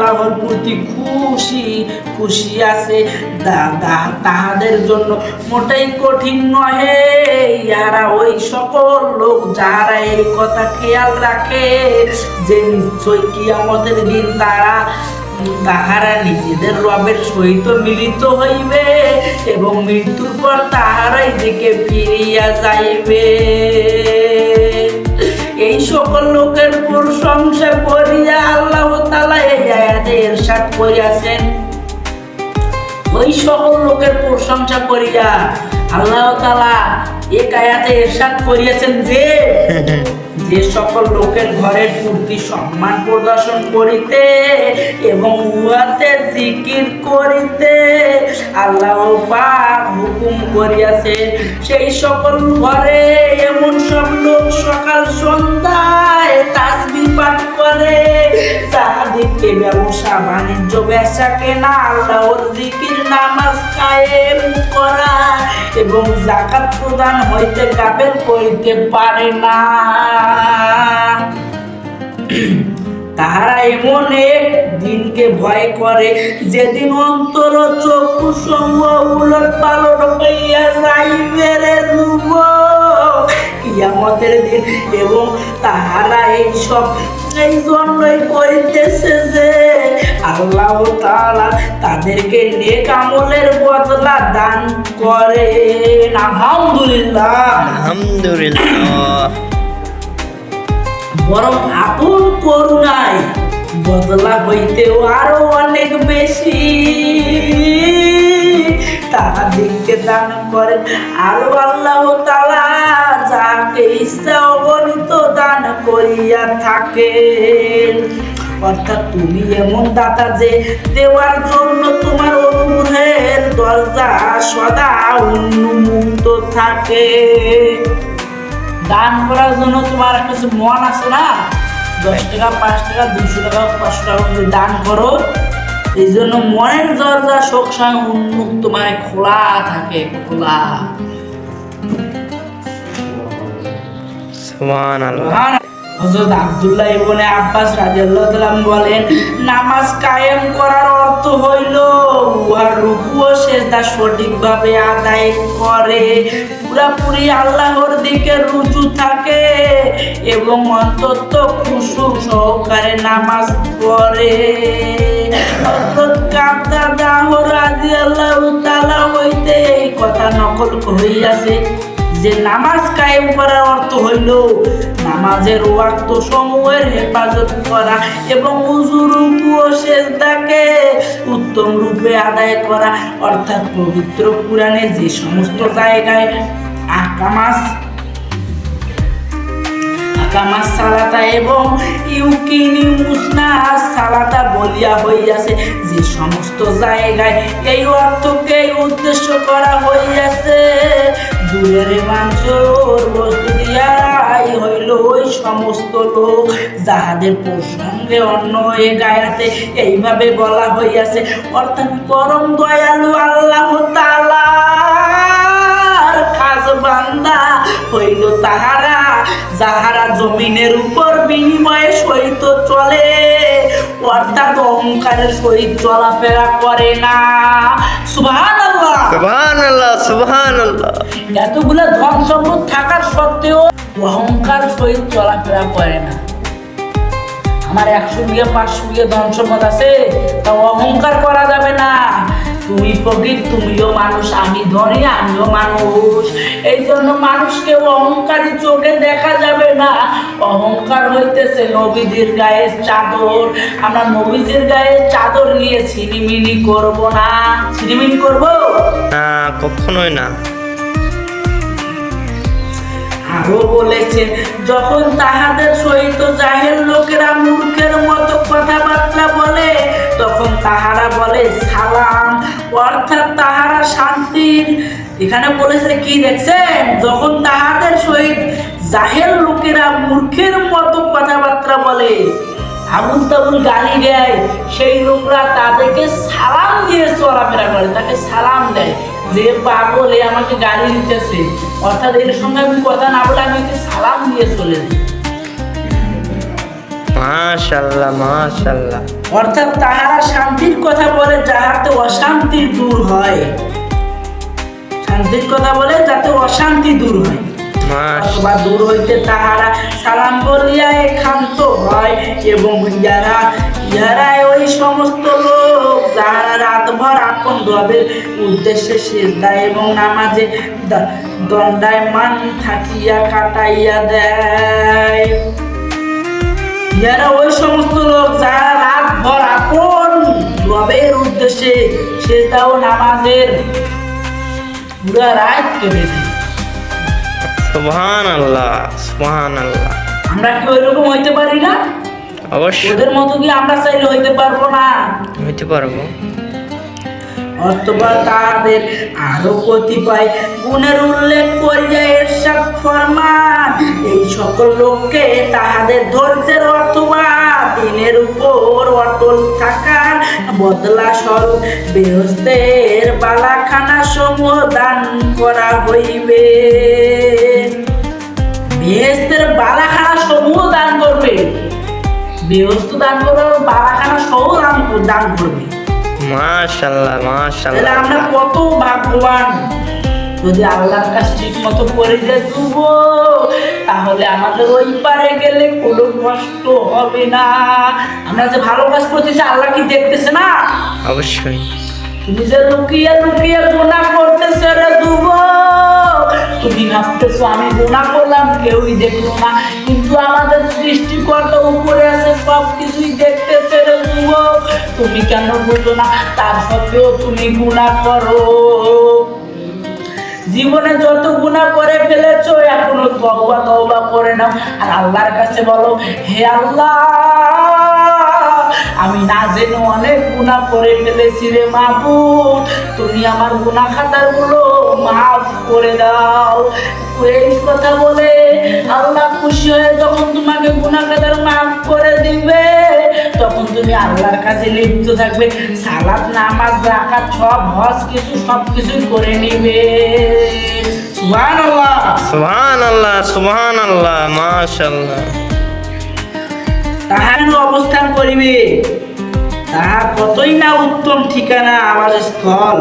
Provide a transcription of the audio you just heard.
আল্লাহর প্রতি খুশি আছে, তাহাদের জন্য মোটেই কঠিন নহে। ইহারা ওই সকল লোক যারা এই কথা খেয়াল রাখে যে নিশ্চয় কিয়ামতের দিন তাহারা নিজেদের রবের সহিত মিলিত হইবে এবং মৃত্যুর পর তাহারাই দিকে ফিরিয়া যাইবে। এই সকল লোকের প্রশংসা করিয়া আল্লাহ তাআলা এই আয়াতে ইরশাদ করিয়াছেন। ওই সকল লোকের প্রশংসা করিয়া আল্লাহ তাআলা এই আয়াতে ইরশাদ করিয়াছেন যে সকল লোকের ঘরের প্রতি সম্মান প্রদর্শন করিতে এবং উহাতে জিকির করিতে আল্লাহ পাক হুকুম করিয়াছে, সেই সকল ঘরে এমন সব লোক সকাল সন্ধ্যায় তাসবিহ পাঠ করে যাহাদিকে ব্যবসা বাণিজ্য বেচা কেনা আল্লাহর জিকির নামাজ কায়েম করা এবং যাকাত প্রদান হইতে গাফেল করিতে পারে না। তাহারা এমন এক দিনকে ভয় করে যেদিন অন্তর চক্ষু সমূহ উলট পালট হইয়া যাইবে রে যুবক, কিয়ামতের দিন। এবং তাহারা এই জন্যই করিতেছে যে আল্লাহ তাআলা তাদেরকে নেক আমলের বদলা দান করেন। আলহামদুলিল্লাহ। বরং আপন করুণায় বদলা হইতেও আরো অনেক বেশি তাহাদিগকে দান করেন। আরো আল্লাহ তাআলা যাকে ইচ্ছা অগণিত দান করিয়া থাকেন। অর্থাৎ তুমি এমন দাতা যে দেওয়ার জন্য তোমার অনুগ্রহের দরজা সদা উন্মুক্ত থাকে। দান করার জন্য তোমার কিছু মন আছে না, 10 টাকা 5 টাকা 200 টাকা 500 টাকা করে দান করো, এই জন্য মনের দরজা সবসময় উন্মুক্ত মানে খোলা থাকে, খোলা। সুবহানাল্লাহ। হযরত আব্দুল্লাহ ইবনে আব্বাস রাদিয়াল্লাহু তাআলা বলেন, নামাজ কায়েম করার অর্থ হইল উহার রুকু ও সিজদা সঠিকভাবে আদায় করে, পুরাপুরি আল্লাহর দিকে রুজু থাকে এবং অন্তত খুশু সহকারে নামাজ পড়ে। হযরত কাবদাহ রাদিয়াল্লাহু তাআলা হইতে এই কথা নকল হইয়াছে যে নামাজ কায়েম করার অর্থ হইল নামাজের ওয়াক্ত সমূহের হেফাজত করা এবং উযু রুকু ও সিজদাকে উত্তম রূপে আদায় করা। অর্থাৎ পবিত্র কুরআনে যে সমস্ত জায়গায় আহকামাস সালাতা এবং ইউকিনি মুসনা সালাতা বলিয়া হইয়াছে, যে সমস্ত জায়গায় এই অর্থকে উদ্দেশ্য করা হইয়াছে দূরের মানুষের বস্তু দিয়াই হইল ওই সমস্ত লোক যাহাদের প্রসঙ্গে অন্য এক আয়াতে এইভাবে বলা হইয়াছে। অর্থাৎ পরম দয়ালু আল্লাহ তাআলার খাস বান্দা হইল তাহারা যাহারা জমিনের উপর বিনিময়ের সহিত চলে, অর্থাৎ অহংকারের সহিত চলাফেরা করে না। সুবহানাল্লাহ, সুবহানাল্লাহ, সুবহানাল্লাহ। এতগুলো ধন সম্পদ থাকার সত্ত্বেও অহংকার সহিত চলাফেরা করে না। আমার 100 বিঘা 500 বিঘা ধন সম্পদ আছে, তা অহংকার করা যাবে না। তুমি ফকির, তুমিও মানুষ, আমি ধনী, আমিও মানুষ। এই জন্য মানুষকে অহংকারী চোখে দেখা যাবে না। অহংকার হইতেছে নবীজির গায়ের চাদর। আমরা নবীজির গায়ে চাদর নিয়ে ছিনিমিনি করব না। ছিনিমিনি করব না, কখনোই না। আরো বলেছে, যখন তাহাদের সহিত জাহেল লোকেরা মূর্খের মতো কথাবার্তা বলে তখন তাহারা বলে সালাম, অর্থাৎ তাহারা শান্তির। এখানে বলেছে কি দেখছেন, যখন তাহাদের সহিত জাহেল লোকেরা মূর্খের মতো কথাবার্তা বলে, আবুল তাবুল গালি দেয়, সেই লোকরা তাদেরকে সালাম দিয়ে চলাফেরা করে, তাকে সালাম দেয় যে পাগল আমাকে গালি দিতেছে, অর্থাৎ এর সঙ্গে আমি কথা না বলে আমি সালাম দিয়ে চলে যাই। মাশাআল্লাহ মাশাআল্লাহ। অর্থাৎ তাহারা শান্তির কথা বলে যাহাতে অশান্তি দূর হয়, শান্তির কথা বলে যাতে অশান্তি দূর হয়, অথবা দূর হইতে তাহারা সালাম বলিয়া একান্ত হয়। এবং ইহারা ওই সমস্ত লোক যাহারা রাতভর আপন রবের উদ্দেশ্যে সিজদা এবং নামাজে দণ্ডায়মান থাকিয়া কাটাইয়া দেয়। ইহারা ওই সমস্ত লোক যারা রাতভর আপন রবের উদ্দেশ্যে সিজদা ও নামাজের পুরা রাত কেটে দেয়। সুবহানাল্লাহ সুবহানাল্লাহ। আমরা কি ওইরকম হইতে পারি না? অবশ্যই ওদের মতো কি আমরা চাইলে হইতে পারবো না? হইতে পারবো। অথবা তাদের আরো কতিপয় গুণের উল্লেখ করিয়া ইরশাদ ফরমান, এই সকল লোককে তাহাদের ধৈর্যের অথবা দিনের উপর অটল থাকার বদলা স্বরূপ বেহেশতের বালাখানা সমূহ দান করা হইবে। বেহেশতের বালাখানা সমূহ দান করবে, বেহেশত দান করবে, বালাখানা সহ দান করবে। মাশাআল্লাহ মাশাআল্লাহ। তাহলে আমরা কত ভাগ্যবান যদি আল্লাহর কাজ ঠিক মতো করে যেতুব, তাহলে আমাদের ওই পারে গেলে কোনো কষ্ট হবে না। আমরা যে ভালো কাজ করতেছি আল্লাহ কি দেখতেছে না? অবশ্যই। তুমি যে লুকিয়ে লুকিয়ে গুনাহ করতেছে রে যুবক, তুমি ভাবতেছো আমি গুনাহ করলাম কেউই দেখলো না, কিন্তু আমাদের সৃষ্টিকর্তা উপরে আছে, সব কিছুই দেখতেছে রে যুবক। তুমি কেন বুঝো না? তার সত্ত্বেও তুমি গুনাহ করো। জীবনে যত গুনাহ করে ফেলেছো এখনো তওবা করে নাও, আর আল্লাহর কাছে বলো, হে আল্লাহ আমি না জেনে অনেক গুনাহ করে ফেলেছি রে মাবুদ, তুমি আমার গুনাহ খাতাগুলো মাফ করে দাও। এই কথা বলে আল্লাহ খুশি হয়ে যখন তোমাকে গুনাহ খাতার মাফ করে দিবে, তখন তুমি আল্লাহর কাছে লিপ্ত থাকবে, সালাত নামাজ যাকাত সব হজ কিছু সব কিছুই করে নিবে। সুবহানাল্লাহ সুবহানাল্লাহ সুবহানাল্লাহ মাশাআল্লাহ। তাহার অবস্থান করিবে, তাহা কতই না উত্তম ঠিকানা আবাস স্থল।